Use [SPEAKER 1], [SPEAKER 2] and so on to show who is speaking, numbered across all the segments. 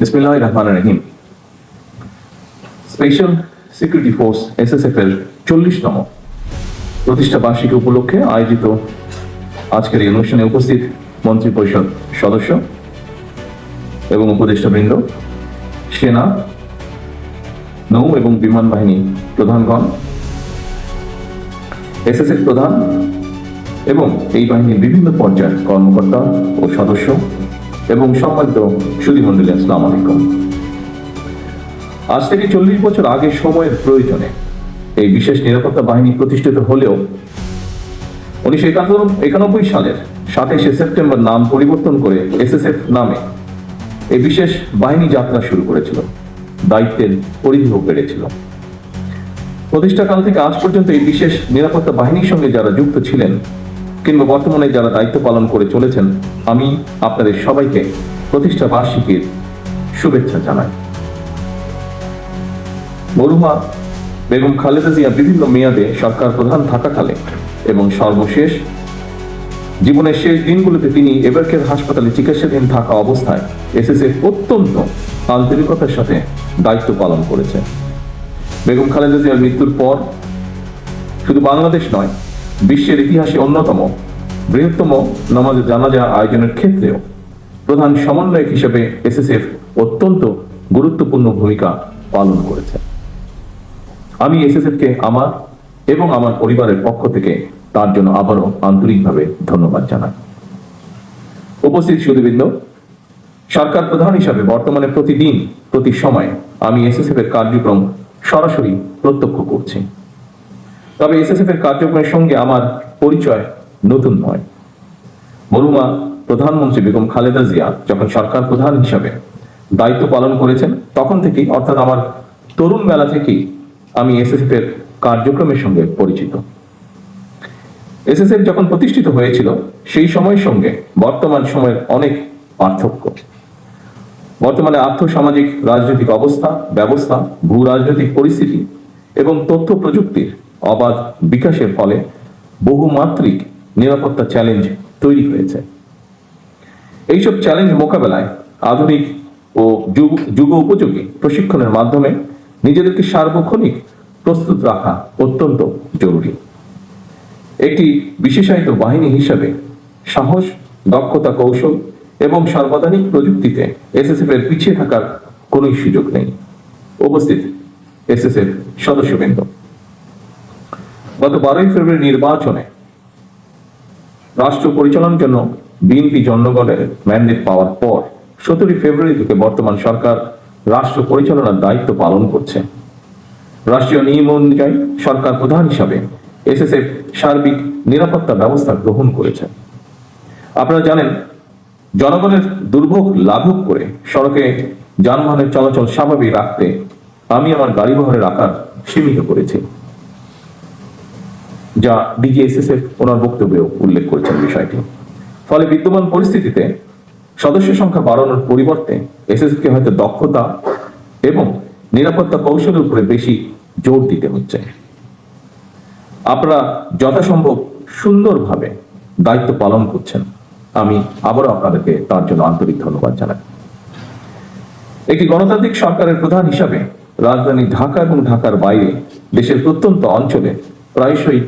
[SPEAKER 1] বিসমিল্লাহির রহমানির রহিম। Special security force SSF এর 40তম প্রতিষ্ঠা বার্ষিকী উপলক্ষে আয়োজিত আজকের এই অনুষ্ঠানে উপস্থিত মন্ত্রী পরিষদ সদস্য এবং উপদেষ্টাবৃন্দ, সেনা, নৌ এবং বিমান বাহিনী প্রধানগণ, এসএসএফ প্রধান এবং এই বাহিনীর বিভিন্ন পর্যায়ের কর্মকর্তা ও সদস্য এবং সম্মানিত সুধীমণ্ডলী, আসসালামু আলাইকুম। আজ থেকে 40 বছর আগে সময়ের প্রয়োজনে এই বিশেষ নিরাপত্তা বাহিনী প্রতিষ্ঠিত হলেও 1991 সালের 27 সেপ্টেম্বর নাম পরিবর্তন করে এসএসএফ নামে এই বিশেষ বাহিনী যাত্রা শুরু করেছিল। দায়িত্বের পরিধিও বেড়েছিল। প্রতিষ্ঠাকাল থেকে আজ পর্যন্ত এই বিশেষ নিরাপত্তা বাহিনীর সঙ্গে যারা যুক্ত ছিলেন কিংবা বর্তমানে যারা দায়িত্ব পালন করে চলেছেন, আমি আপনাদের সবাইকে প্রতিষ্ঠা বার্ষিকীর শুভেচ্ছা জানাই। মরহুমা বেগম খালেদা জিয়া বিভিন্ন মেয়াদে সরকার প্রধান থাকাকালে এবং সর্বশেষ জীবনের শেষ দিনগুলোতে তিনি এবারকের হাসপাতালে চিকিৎসাধীন থাকা অবস্থায় এসএসএফ অত্যন্ত আন্তরিকতার সাথে দায়িত্ব পালন করেছে। বেগম খালেদা জিয়ার মৃত্যুর পর শুধু বাংলাদেশ নয়, বিশ্বের ইতিহাসে অন্যতম বৃহত্তম নামাজে জানাজা আয়োজনের ক্ষেত্রেও প্রধান সমন্বয়ক হিসেবে এসএসএফ অত্যন্ত গুরুত্বপূর্ণ ভূমিকা পালন করেছে। আমি এসএসএফকে আমার এবং আমার পরিবারের পক্ষ থেকে তার জন্য আবারও আন্তরিকভাবে ধন্যবাদ জানাই। উপস্থিত সুধীবৃন্দ, সরকার প্রধান হিসাবে বর্তমানে প্রতিদিন প্রতি সময়ে আমি এসএসএফ এর কার্যক্রম সরাসরি প্রত্যক্ষ করছি। তবে এসএসএফ এর কার্যক্রমের সঙ্গে আমার পরিচয় নতুন নয়। মরহুমা প্রধানমন্ত্রী বেগম খালেদা জিয়া যখন সরকার প্রধান হিসাবে দায়িত্ব পালন করেছেন তখন থেকেই, অর্থাৎ আমার তরুণ বেলা থেকেই আমি এসএসএফ এর কার্যক্রমের সঙ্গে পরিচিত। এসএসএফ যখন প্রতিষ্ঠিত হয়েছিল সেই সময়ের সঙ্গে বর্তমান সময়ের অনেক পার্থক্য। বর্তমানে আর্থসামাজিক রাজনৈতিক অবস্থা ব্যবস্থা, ভূ রাজনৈতিক পরিস্থিতি এবং তথ্য প্রযুক্তির অবাধ বিকাশের ফলে বহুমাত্রিক নিরাপত্তা চ্যালেঞ্জ তৈরি হয়েছে। এইসব চ্যালেঞ্জ মোকাবেলায় আধুনিক ও যুগ উপযোগী প্রশিক্ষণের মাধ্যমে নিজেদেরকে সার্বক্ষণিক প্রস্তুত রাখা অত্যন্ত জরুরি। একটি বিশেষায়িত বাহিনী হিসাবে সাহস, দক্ষতা, কৌশল এবং সর্বাধুনিক প্রযুক্তিতে এসএসএফ এর পিছিয়ে থাকার কোন সুযোগ নেই। উপস্থিত এসএসএফ সদস্যবৃন্দ, গত 12 ফেব্রুয়ারি নির্বাচনে রাষ্ট্র পরিচালনার জন্য বিএনপি জনগণের ম্যান্ডেট পাওয়ার পর 17 ফেব্রুয়ারি থেকে বর্তমান সরকার রাষ্ট্র পরিচালনার দায়িত্ব পালন করছে। রাষ্ট্রীয় নিয়ম অনুযায়ী সরকার প্রধান হিসাবে এসএসএফ সার্বিক নিরাপত্তা ব্যবস্থা গ্রহণ করেছে। আপনারা জানেন, জনগণের দুর্ভোগ লাঘব করে সড়কে যানবাহনের চলাচল স্বাভাবিক রাখতে আমি আমার গাড়িবহরের আকার সীমিত করেছি, যা ডিজি এসএসএফ ওনার বক্তব্যেও উল্লেখ করেছেন বিষয়টি। ফলে বিদ্যমান পরিস্থিতিতে সদস্য সংখ্যা বাড়ানোর পরিবর্তে এসএসএফকে হয়তো দক্ষতা এবং নিরাপত্তা কৌশলের উপরে বেশি জোর দিতে হচ্ছে। আপনারা যথাসম্ভব সুন্দরভাবে দায়িত্ব পালন করছেন। আমি আবারও আপনাদেরকে তার জন্য আন্তরিক ধন্যবাদ জানাই। একটি গণতান্ত্রিক সরকারের প্রধান হিসাবে রাজধানী ঢাকা এবং ঢাকার বাইরে দেশের প্রত্যন্ত অঞ্চলে প্রায়শই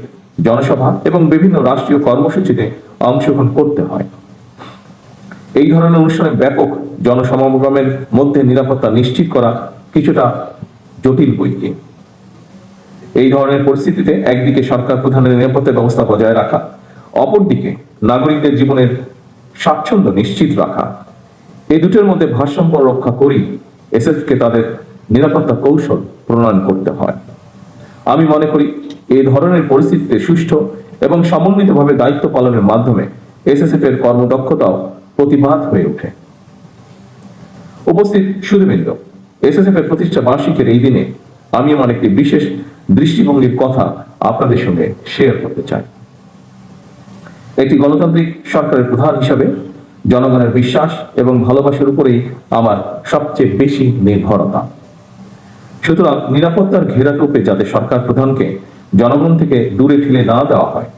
[SPEAKER 1] জনসভা এবং বিভিন্ন রাষ্ট্রীয় কর্মসূচিতে অংশগ্রহণ করতে হয়। এই ধরনের অনুষ্ঠানে ব্যাপক জনসমাগমের মধ্যে নিরাপত্তা নিশ্চিত করা কিছুটা জটিল বৈকি। এই ধরনের পরিস্থিতিতে একদিকে সরকার প্রধানের নিরাপত্তা ব্যবস্থা বজায় রাখা, অপরদিকে নাগরিকদের জীবনের স্বাচ্ছন্দ্য নিশ্চিত রাখা, এই দুটোর মধ্যে ভারসাম্য রক্ষা করেই এসএসএফকে তাদের নিরাপত্তা কৌশল প্রণয়ন করতে হয়। আমি মনে করি এই ধরনের পরিস্থিতিতে সুষ্ঠু এবং সমন্বিতভাবে দায়িত্ব পালনের মাধ্যমে এসএসএফ এর কর্মদক্ষতাও প্রতিভাত হয়ে ওঠে। উপস্থিত সুধীবৃন্দ, এসএসএফ এর প্রতিষ্ঠা বার্ষিকীর এই দিনে আমি আমার একটি বিশেষ দৃষ্টিভঙ্গির কথা আপনাদের সঙ্গে শেয়ার করতে চাই। একটি গণতান্ত্রিক সরকারের প্রধান হিসাবে জনগণের বিশ্বাস এবং ভালোবাসার উপরেই আমার সবচেয়ে বেশি নির্ভরতা। সুতরাং নিরাপত্তার ঘেরাটোপে যাতে সরকার প্রধানকে জনগণ থেকে দূরে ঠেলে না দেওয়া হয়,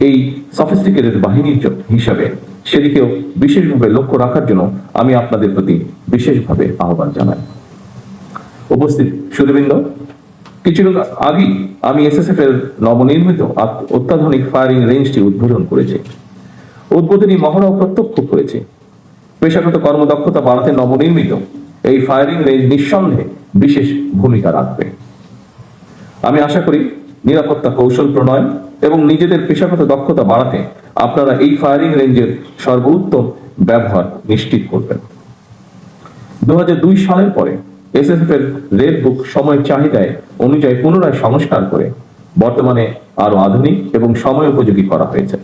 [SPEAKER 1] এই সফিস্টিকেটেড বাহিনীর হিসাবে সেদিকেও বিশেষভাবে লক্ষ্য রাখার জন্য আমি আপনাদের প্রতি বিশেষভাবে আহ্বান জানাই। উপস্থিত সুধীবৃন্দ, কিছুদিন আগেই আমি এসএসএফ এর নবনির্মিত অত্যাধুনিক ফায়ারিং রেঞ্জটি উদ্বোধন করেছি। উদ্বোধনী মহড়াও প্রত্যক্ষ করেছি। পেশাগত কর্মদক্ষতা বাড়াতে নবনির্মিত এই ফায়ারিং রেঞ্জ নিঃসন্দেহে বিশেষ ভূমিকা রাখবে। আমি আশা করি নিরাপত্তা কৌশল প্রণয়ন এবং নিজেদের পেশাগত দক্ষতা বাড়াতে আপনারা এই ফায়ারিং রেঞ্জের সর্বোত্তম ব্যবহার নিশ্চিত করবেন। 2002 সালের পরে এসএসএফ এর রেড বুক সময়ের চাহিদায় অনুযায়ী পুনরায় সংস্কার করে বর্তমানে আরো আধুনিক এবং সময় উপযোগী করা হয়েছে।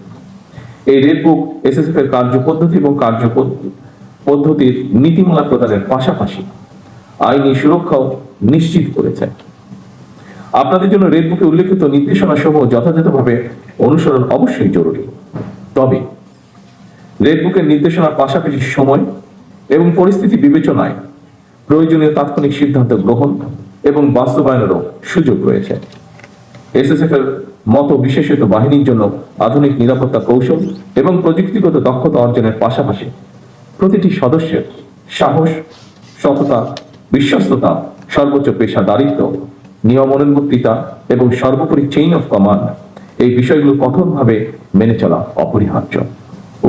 [SPEAKER 1] এই রেড বুক এসএসএফ এর কার্যপদ্ধতি এবং পদ্ধতির নীতিমালা প্রদানের পাশাপাশি আইনি সুরক্ষাও নিশ্চিত করেছে। আপনাদের জন্য রেড বুকে উল্লেখিত নির্দেশনা সহ যথাযথভাবে অনুসরণ অবশ্যই জরুরি। তবে রেড বুকের নির্দেশনার পাশাপাশি সময় এবং পরিস্থিতি বিবেচনায় প্রয়োজনীয় তাৎক্ষণিক সিদ্ধান্ত গ্রহণ এবং বাস্তবায়নেরও সুযোগ রয়েছে। এসএসএফ এর মতো বিশেষিত বাহিনীর জন্য আধুনিক নিরাপত্তা কৌশল এবং প্রযুক্তিগত দক্ষতা অর্জনের পাশাপাশি প্রতিটি সদস্যের সাহস, সততা, বিশ্বস্ততা, সর্বোচ্চ পেশাদারিত্ব, নিয়মানুবর্তিতা এবং সর্বোপরি চেইন অফ কমান্ড, এই বিষয়গুলো কঠোরভাবে মেনে চলা অপরিহার্য।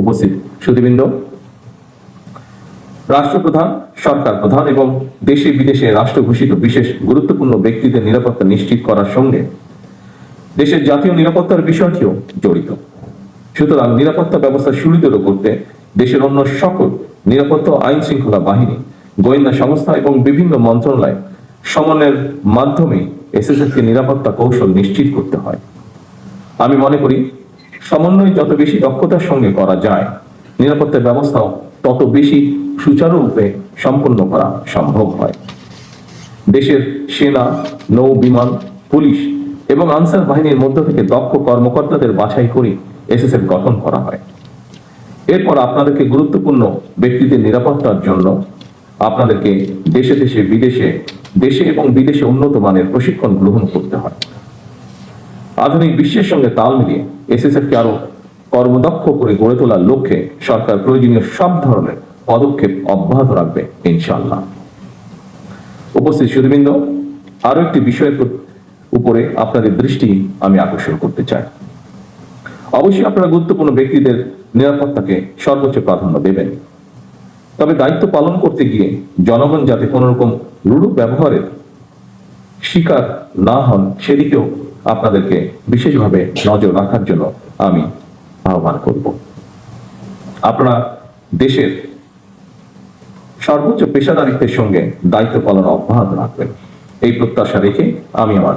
[SPEAKER 1] উপস্থিত সুধীবৃন্দ, রাষ্ট্রপ্রধান, সরকার প্রধান এবং দেশে বিদেশে রাষ্ট্র ঘোষিত বিশেষ গুরুত্বপূর্ণ ব্যক্তিদের নিরাপত্তা নিশ্চিত করার সঙ্গে দেশের জাতীয় নিরাপত্তার বিষয়টিও জড়িত। সুতরাং নিরাপত্তা ব্যবস্থা সুদৃঢ় করতে দেশের অন্য সকল নিরাপত্তা আইন শৃঙ্খলা বাহিনী, গোয়েন্দা সংস্থা এবং বিভিন্ন মন্ত্রণালয় সমন্বয়ের মাধ্যমে এসএসএফ কে নিরাপত্তা কৌশল নিশ্চিত করতে হয়। আমি মনে করি সমন্বয় যত বেশি দক্ষতার সঙ্গে করা যায়, নিরাপত্তা ব্যবস্থাও তত বেশি সুচারুরূপে সম্পন্ন করা সম্ভব হয়। দেশের সেনা, নৌ বিমান, পুলিশ এবং আনসার বাহিনীর মধ্য থেকে দক্ষ কর্মকর্তাদের বাছাই করে এসএসএফ গঠন করা হয়। এরপর আপনাদেরকে গুরুত্বপূর্ণ ব্যক্তিদের নিরাপত্তার জন্য আপনাদেরকে দেশে দেশে এবং বিদেশে উন্নত মানের প্রশিক্ষণ গ্রহণ করতে হয়। আধুনিক বিশ্বের সঙ্গে তাল মিলিয়ে এসএসএফ কে আরো কর্মদক্ষ করে গড়ে তোলার লক্ষ্যে সরকার প্রয়োজনীয় সব ধরনের পদক্ষেপ অব্যাহত রাখবে ইনশাআল্লাহ। উপস্থিত সুধীবৃন্দ, আরো একটি বিষয়ের উপরে আপনাদের দৃষ্টি আমি আকর্ষণ করতে চাই। অবশ্যই আপনারা গুরুত্বপূর্ণ ব্যক্তিদের নিরাপত্তাকে সর্বোচ্চ প্রাধান্য দেবেন। তবে দায়িত্ব পালন করতে গিয়ে জনগণ যাতে কোন রকম রূঢ় ব্যবহারের শিকার না হন, সেদিকেও আপনাদেরকে বিশেষভাবে নজর রাখার জন্য আমি আহ্বান করব। আপনারা দেশের সর্বোচ্চ পেশাদারিত্বের সঙ্গে দায়িত্ব পালন অব্যাহত রাখবেন, এই প্রত্যাশা রেখে আমি আমার